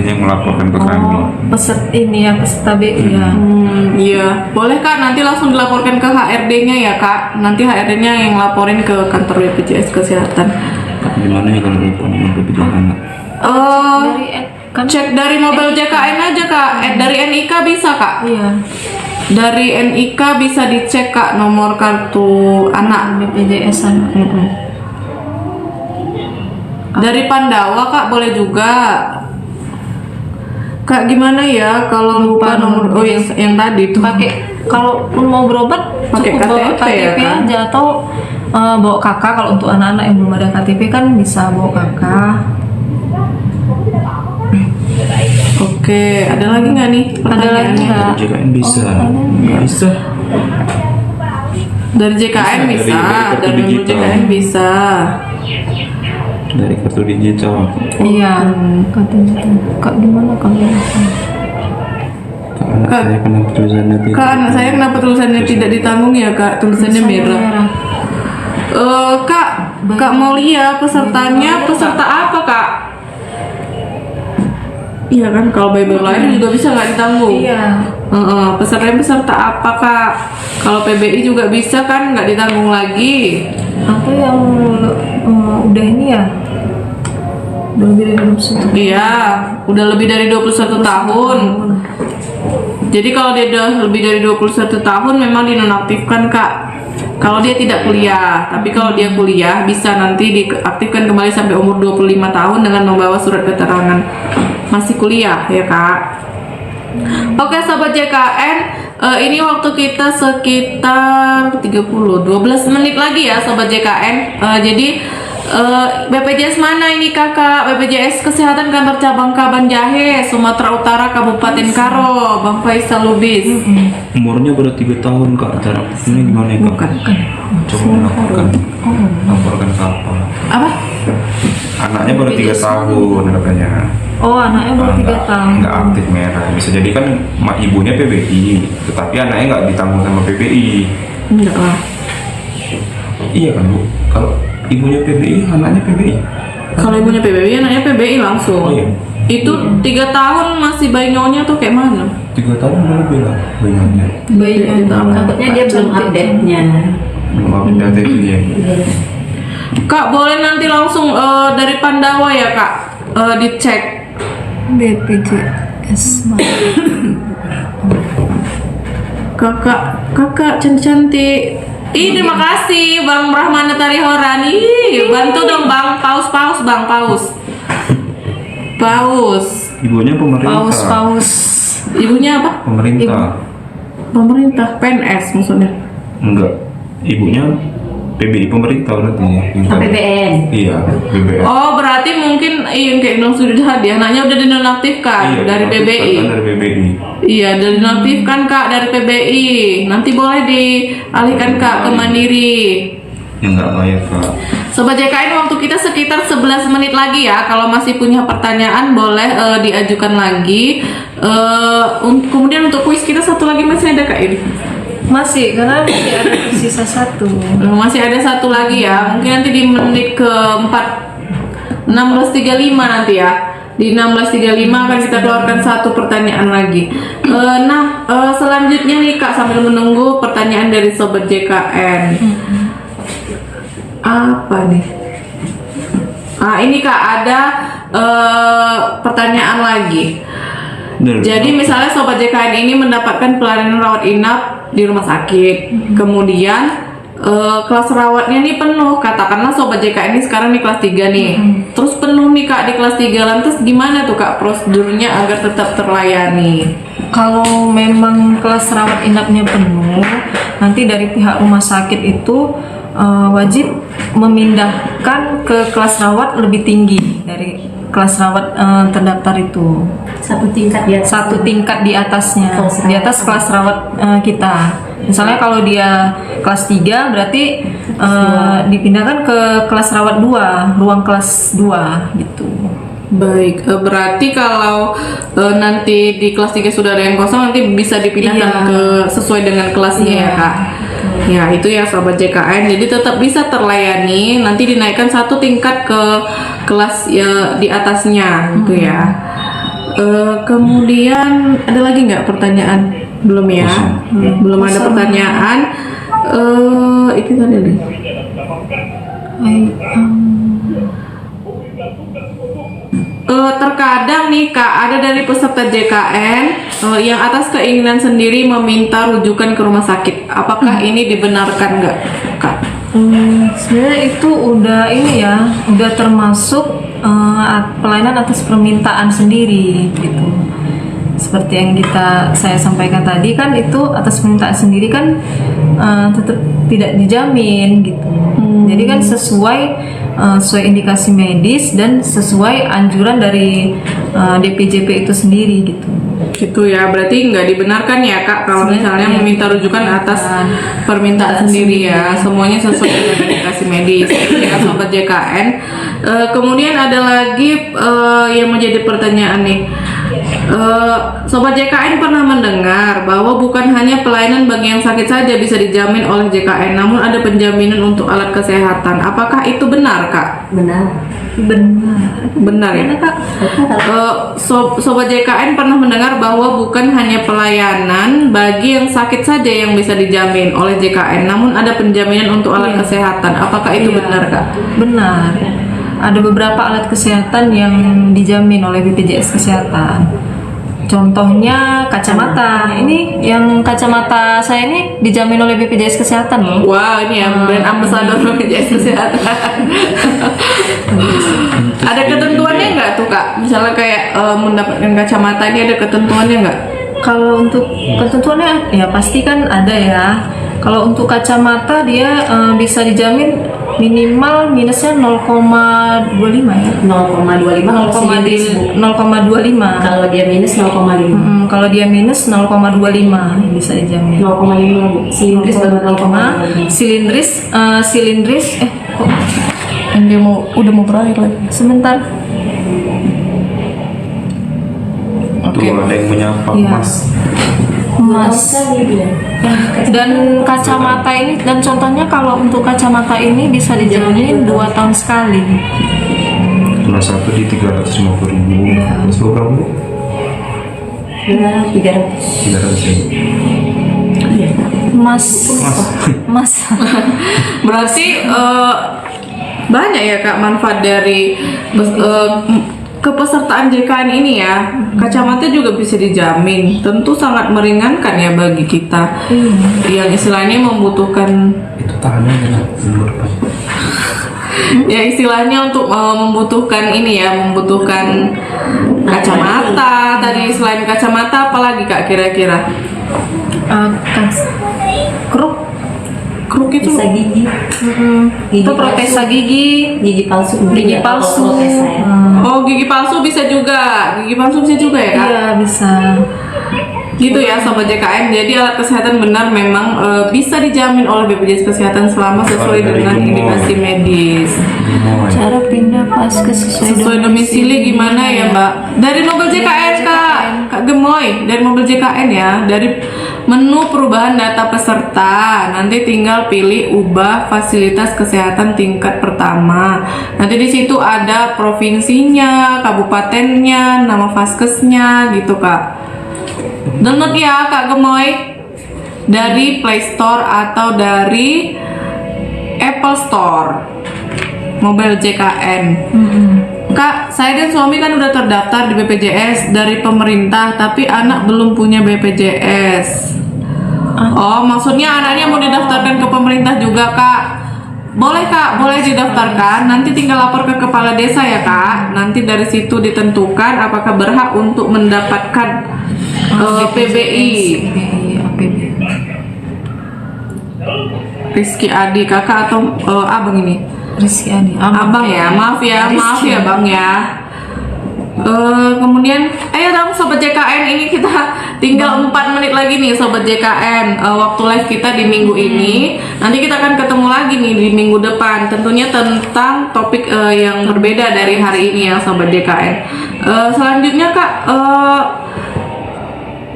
yang melaporkan ke kami. Peserta BI ya. Iya, boleh Kak, nanti langsung dilaporkan ke HRD-nya ya Kak. Nanti HRD-nya yang laporin ke kantor BPJS Kesehatan. Gimana ya kalau telepon BPJS anak? Cek dari mobil JKN aja Kak. Dari NIK bisa Kak. Iya. Dari NIK bisa dicek Kak nomor kartu anak. BPJS anak. Dari Pandawa Kak boleh juga. Kak gimana ya kalau lupa nomor yang tadi tuh. Pakai kalaupun mau berobat Pakai cukup bawa KTP ya, KTP kan? aja atau bawa kakak. Kalau untuk anak-anak yang belum ada KTP kan bisa bawa kakak. Oke, ada lagi nggak nih Ada lagi pertanyaannya? nggak? Dari JKN bisa. Bisa. Dari JKN Bisa, bisa, dari kartu dari nomor digital. JKN bisa. Dari kartu digital. Iya. Katanya kak gimana kalian? Anak Kak. saya kenapa tulisannya tidak? Kak, anak saya kenapa tulisannya tidak ditanggung ya Kak? Tulisannya merah. Kak mau lihat pesertanya, peserta apa Kak? Iya kan, kalau bayi baru lahir juga bisa nggak ditanggung. Iya. Peserta apa Kak? Kalau PBI juga bisa kan, nggak ditanggung lagi. Atau yang udah ini ya? Udah lebih dari 21. Iya, udah lebih dari 21 tahun. Jadi kalau dia udah lebih dari 21 tahun memang dinonaktifkan Kak. Kalau dia tidak kuliah, tapi kalau dia kuliah bisa nanti diaktifkan kembali sampai umur 25 tahun dengan membawa surat keterangan masih kuliah ya Kak. Oke Sobat JKN, ini waktu kita sekitar 12 menit lagi ya Sobat JKN. Jadi BPJS mana ini kakak? BPJS Kesehatan Kantor Cabang Kabanjahe, Sumatera Utara, Kabupaten Karo, Bang Faisal Lubis. Umurnya baru 3 tahun Kak. Cara ini gimana ya Kak? Coba melaporkan. Laporkan ke apa? Apa? Anaknya baru 3 tahun katanya. Oh, anaknya baru 3 tahun. Nggak aktif merah. Bisa jadi kan ibunya PBI, tetapi anaknya nggak ditanggung sama PBI. Enggak lah. Iya kan Bu? Kalau ibunya PBI, anaknya PBI. Kalau ibunya PBI, anaknya PBI langsung. Oh iya. Itu 3 tahun masih bayi nyonya tuh kayak mana? 3 tahun udah lebih lah bayinya. Takutnya dia belum update-nya. Belum update dia. Kak boleh nanti langsung dari Pandawa ya Kak, dicek. BPJS mana? Kakak cantik. Terima kasih Bang Rahmana Tarihoran. Bantu dong Bang, paus Bang, paus. Ibunya pemerintah. Paus. Ibunya apa? Pemerintah. Pemerintah, PNS maksudnya. Enggak. Ibunya PBI pemerintah berarti. APBN. Iya, BBM. Oh berarti mungkin yang kayak bilang sudah dia anaknya udah dinonaktifkan dari PBI. Dari PBI. Iya, dari dinonaktifkan Kak dari PBI. Nanti boleh dialihkan Kak ke Mandiri. Yang nggak bayar Kak. Sobat JKN, waktu kita sekitar 11 menit lagi ya. Kalau masih punya pertanyaan boleh diajukan lagi. Kemudian untuk kuis kita satu lagi masih ada Kak ini. Masih, karena masih ada sisa 1. Masih ada satu lagi ya. Mungkin nanti di menit keempat 16.35 nanti ya. Di 16.35 akan kita keluarkan satu pertanyaan lagi. Selanjutnya nih Kak, sambil menunggu pertanyaan dari Sobat JKN. Apa nih? Ini Kak ada pertanyaan lagi. Jadi misalnya Sobat JKN ini mendapatkan pelayanan rawat inap di rumah sakit, kemudian kelas rawatnya nih penuh, katakanlah Sobat JKN ini sekarang di kelas 3 nih, terus penuh nih Kak di kelas 3, lantas gimana tuh Kak prosedurnya agar tetap terlayani? Kalau memang kelas rawat inapnya penuh, nanti dari pihak rumah sakit itu wajib memindahkan ke kelas rawat lebih tinggi dari kelas rawat terdaftar itu. Satu tingkat ya. Satu tingkat di atasnya, Kelas di atas kelas rawat kita. Misalnya kalau dia kelas 3 berarti dipindahkan ke kelas rawat 2, ruang kelas 2 gitu. Baik, berarti kalau nanti di kelas 3 sudah ada yang kosong, nanti bisa dipindahkan ke sesuai dengan kelasnya ya Kak. Ya itu ya Sobat JKN, jadi tetap bisa terlayani, nanti dinaikkan satu tingkat ke kelas ya di atasnya gitu ya. Kemudian ada lagi nggak pertanyaan? Belum ya? Belum ada pertanyaan. Itu tadi nih. Terkadang nih Kak, ada dari peserta JKN yang atas keinginan sendiri meminta rujukan ke rumah sakit. Apakah ini dibenarkan nggak Kak? Sebenarnya itu udah ini ya, udah termasuk pelayanan atas permintaan sendiri gitu. Seperti yang saya sampaikan tadi kan, itu atas permintaan sendiri kan tetap tidak dijamin gitu. Jadi kan sesuai indikasi medis dan sesuai anjuran dari DPJP itu sendiri gitu. Gitu ya, berarti nggak dibenarkan ya Kak kalau misalnya meminta rujukan atas permintaan sendiri ya, semuanya sesuai dengan indikasi medis ya Sobat JKN. Kemudian ada lagi yang menjadi pertanyaan nih. Sobat JKN pernah mendengar bahwa bukan hanya pelayanan bagi yang sakit saja bisa dijamin oleh JKN, namun ada penjaminan untuk alat kesehatan. Apakah itu benar Kak? Benar ya Kak. Sobat JKN pernah mendengar bahwa bukan hanya pelayanan bagi yang sakit saja yang bisa dijamin oleh JKN, namun ada penjaminan untuk alat kesehatan. Apakah itu benar Kak? Benar. Ada beberapa alat kesehatan yang dijamin oleh BPJS Kesehatan. Contohnya kacamata. Ini yang kacamata saya ini dijamin oleh BPJS Kesehatan loh. Wah, ini ya brand ambassador BPJS Kesehatan. Ada ketentuannya nggak tuh Kak? Misalnya kayak mendapatkan kacamata ini ada ketentuannya nggak? Kalau untuk ketentuannya ya pasti kan ada ya. Kalau untuk kacamata dia bisa dijamin minimal minusnya 0,25 ya. 0,25 0,25. kalau dia minus 0,5. Kalau dia minus 0,25 bisa dijamin. 0,5 silindris baru 0,5. Silindris kok Dia udah mau berakhir lagi. sebentar. Tuh ada yang menyapa Iya. Mas. Dan kacamata ini, dan contohnya kalau untuk kacamata ini bisa dijamin 2 tahun sekali. Kelas 1 di 350.000. Kelas berapa Bu? Nah, 300. 300. Mas. Berarti banyak ya Kak manfaat dari kepesertaan JKN ini ya. Kacamata juga bisa dijamin. Tentu sangat meringankan ya bagi kita yang istilahnya membutuhkan Itu tahannya enak dulu depan. ya istilahnya untuk membutuhkan ini ya, membutuhkan kacamata. Tadi selain kacamata apalagi Kak kira-kira? Kruk itu Bisa gigi. Itu protesa gigi. Gigi palsu. Gigi Iya, palsu. kalau protesa ya. Oh, gigi palsu bisa juga. Gigi palsu bisa juga ya Kak? Iya bisa. Gitu ya Sobat JKN. Jadi alat kesehatan benar memang bisa dijamin oleh BPJS Kesehatan selama sesuai dengan indikasi medis. Cara pindah vaskes Sesuai domisili gimana ya Mbak? Dari mobil JKN Kak Gemoy, dari mobil JKN ya. Dari menu perubahan data peserta, nanti tinggal pilih ubah fasilitas kesehatan tingkat pertama. Nanti di situ ada provinsinya, kabupatennya, nama vaskesnya gitu Kak. Download ya Kak Gemoy dari Play Store atau dari Apple Store. Mobil JKN. Kak, saya dan suami kan udah terdaftar di BPJS dari pemerintah, tapi anak belum punya BPJS. Oh, maksudnya anaknya mau didaftarkan ke pemerintah juga Kak? Boleh Kak, boleh didaftarkan. Nanti tinggal lapor ke kepala desa ya Kak. Nanti dari situ ditentukan apakah berhak untuk mendapatkan PBI. Rizky Adi kakak atau abang ini? Rizky Adi. Abang ya, maaf ya Bang ya. Kemudian ayo dong Sobat JKN, ini kita tinggal 4 menit lagi nih Sobat JKN. Waktu live kita di minggu ini. Nanti kita akan ketemu lagi nih di minggu depan, tentunya tentang topik yang berbeda dari hari ini ya Sobat JKN. Selanjutnya Kak,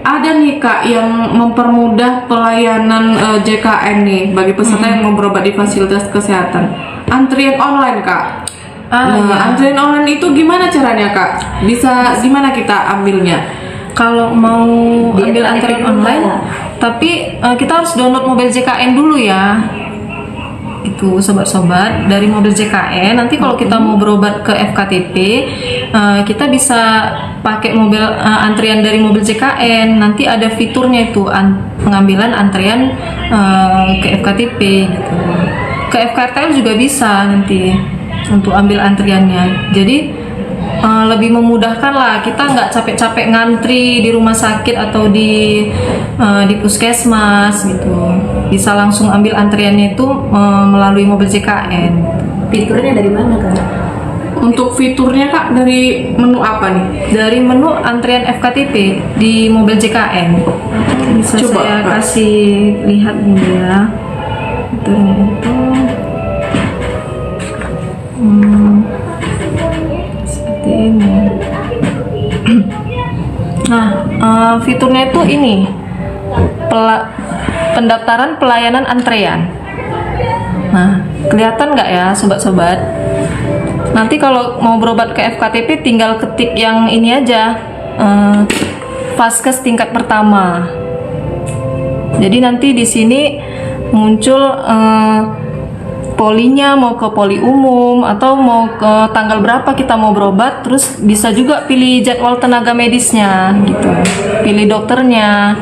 ada nih Kak yang mempermudah pelayanan JKN nih bagi peserta yang mau berobat di fasilitas kesehatan. Antrian online Kak. iya. Antrian online itu gimana caranya kak? Bisa gimana kita ambilnya? Kalau mau Dia ambil pakai antrian dulu, online, Kak. tapi kita harus download mobil JKN dulu ya. Itu sobat-sobat, dari mobil JKN nanti kalau kita mau berobat ke FKTP, kita bisa pakai mobil antrian dari mobil JKN. Nanti ada fiturnya itu pengambilan antrian ke FKTP gitu. Ke FKTL juga bisa nanti untuk ambil antriannya. Jadi lebih memudahkan lah, kita nggak capek-capek ngantri di rumah sakit atau di puskesmas gitu. Bisa langsung ambil antriannya itu melalui mobil JKN. Fiturnya dari mana kan? Untuk fiturnya kak dari menu apa nih? Dari menu antrian FKTP di mobil JKN. Bisa Coba, saya Kak. kasih lihat dulu ya. Fiturnya itu seperti ini. Nah, fiturnya itu ini pendaftaran pelayanan antrean. Nah, kelihatan nggak ya sobat-sobat? Nanti kalau mau berobat ke FKTP tinggal ketik yang ini aja, Vaskes tingkat pertama. Jadi nanti di sini muncul polinya, mau ke poli umum atau mau ke tanggal berapa kita mau berobat, terus bisa juga pilih jadwal tenaga medisnya gitu, pilih dokternya.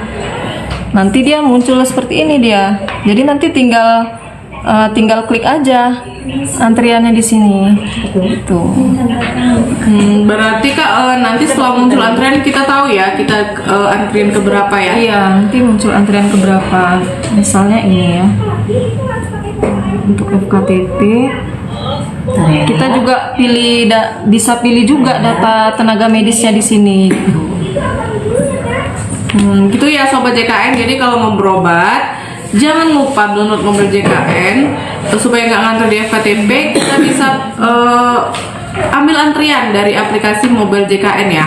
Nanti dia muncul seperti ini dia. Jadi nanti tinggal klik aja antriannya di sini. Tuh. Berarti kak nanti setelah muncul antrian kita tahu ya kita antrian ke berapa ya? Iya, nanti muncul antrian ke berapa. Misalnya ini ya. Untuk FKTP kita juga bisa pilih juga data tenaga medisnya di sini. Gitu ya sobat JKN. Jadi kalau mau berobat jangan lupa download mobil JKN supaya nggak ngantri di FKTP. Kita bisa ambil antrian dari aplikasi mobil JKN ya.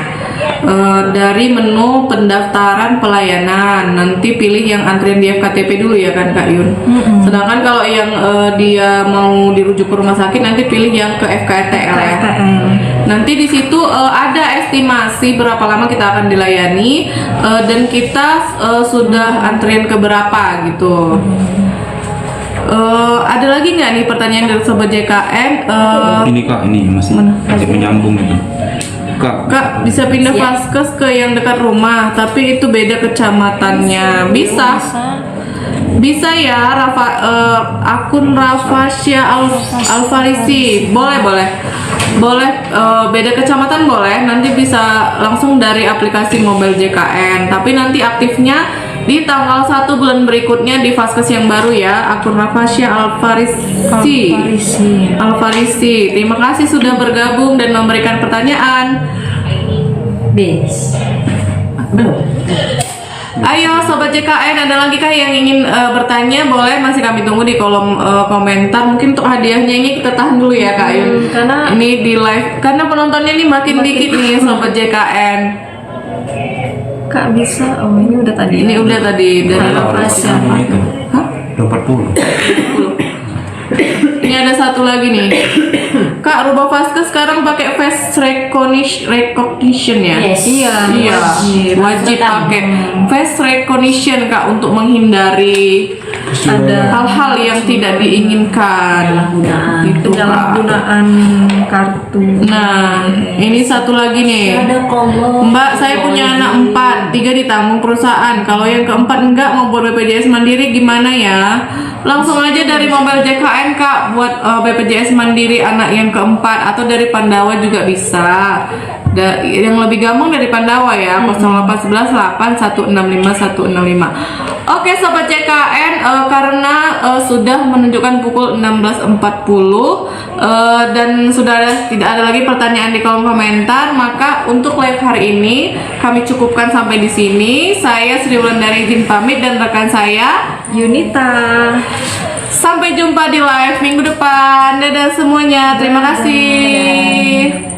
Dari menu pendaftaran pelayanan nanti pilih yang antrian di FKTP dulu ya kan Kak Yun. Sedangkan kalau yang dia mau dirujuk ke rumah sakit nanti pilih yang ke FKTL ya. Nanti di situ ada estimasi berapa lama kita akan dilayani dan kita sudah antrian ke berapa gitu. Ada lagi nggak nih pertanyaan dari sobat JKN? Ini kak, ini masih menyambung itu. Kak, bisa pindah vaskes ke yang dekat rumah, tapi itu beda kecamatannya. Bisa ya, akun Rafasya Alfarisi. Boleh. Beda kecamatan boleh. Nanti bisa langsung dari aplikasi mobil JKN. Tapi nanti aktifnya di tanggal 1 bulan berikutnya di vaskes yang baru ya, akun Rafasya Alfarisi. Terima kasih sudah bergabung dan memberikan pertanyaan. Bis. Belum. Ayo sobat JKN, ada lagi kah yang ingin bertanya? Boleh, masih kami tunggu di kolom komentar. Mungkin untuk hadiahnya ini kita tahan dulu ya Kak Yun. Karena ini di live, karena penontonnya ini makin dikit nih sobat JKN. Kak bisa, ini udah tadi. Ini udah tadi dari Rafasya. Itu. Hah? 40. Ini ada satu lagi nih. Kak, rubah vaskes sekarang pakai face recognition ya? Yes. Iya, wajib pakai face recognition Kak untuk menghindari Ada hal-hal yang tidak diinginkan. Itu Kak. penyalahgunaan kartu. Nah, ini satu lagi nih. Ada kolom. Mbak, saya punya anak 4, 3 ditanggung perusahaan. Kalau yang keempat enggak mau buat BPJS Mandiri gimana ya? Langsung aja dari mobil JKN Kak buat BPJS Mandiri anak yang keempat, atau dari Pandawa juga bisa. Yang lebih gampang dari Pandawa ya, 0811 8165 165. Oke sobat JKN, karena sudah menunjukkan pukul 16.40 dan sudah tidak ada lagi pertanyaan di kolom komentar, maka untuk live hari ini kami cukupkan sampai di sini. Saya Sri Wulandari izin pamit dan rekan saya Yunita. sampai jumpa di live minggu depan. Dadah semuanya, terima kasih.